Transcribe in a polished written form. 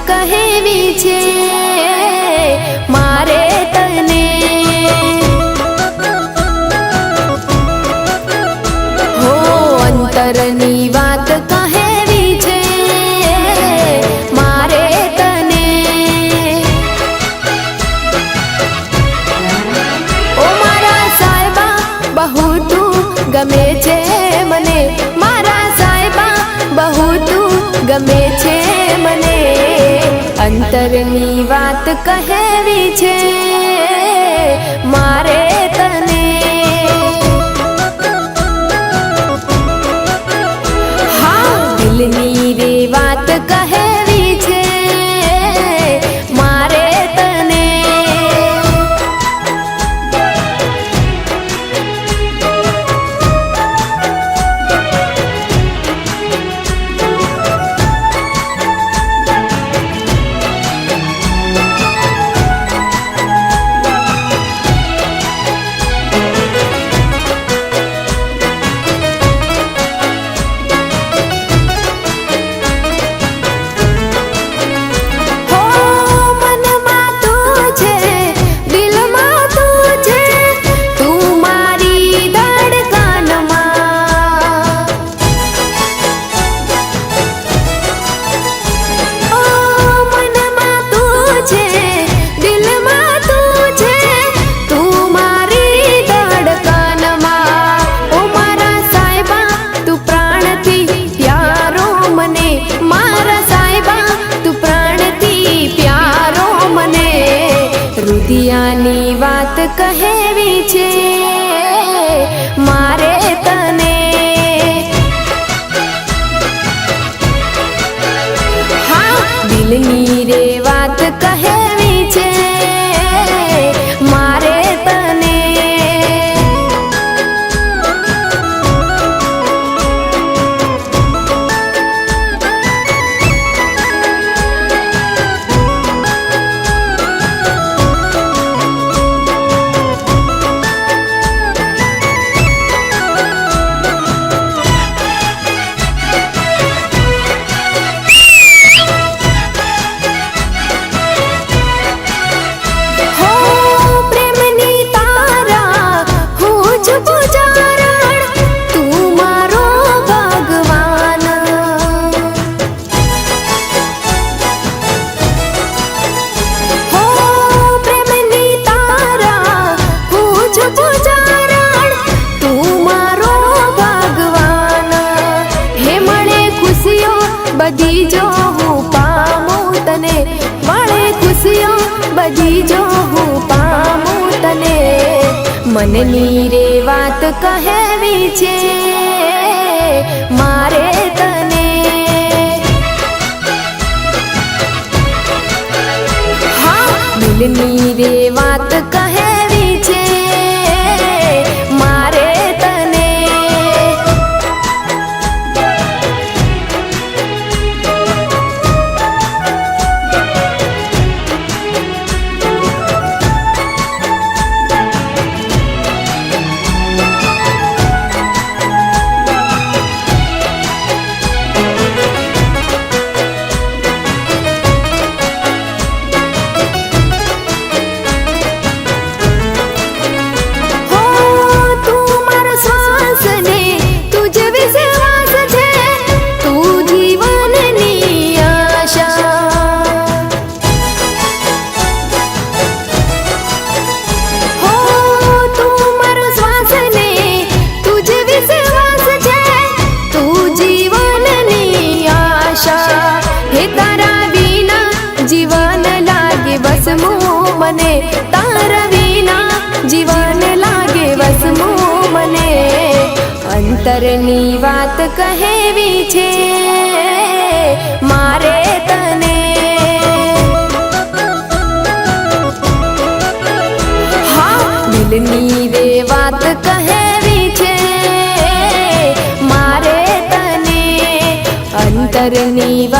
કહેવી છે મારે તને। હો અંતરની વાત કહેવી છે મારે તને। ઓ મારા સાહેબા બહુ તું ગમે છે મને, મારા સાહેબા બહુ તું ગમે છે મને। અંતરની વાત કહેવી છે મારે તને। હા દિલની રે વાત કહેવી છે મારે તને। રુદિયાની વાત કહેવી છે મારે તને। હા દિલની રે વાત કહેવી છે મારે તને। બધી જો હું પામું તને, મળે ખુશીઓ બધી જો હું પામું તને। મનની રે વાત કહેવી છે મારે તને। હા દિલની રે વાત કહેવી છે મારે તને। મને તારા વિના જીવન લાગે વસમું મને। અંતરની વાત કહેવી છે મારે તને। હા દિલની રે વાત કહેવી છે મારે તને। અંતરની વાત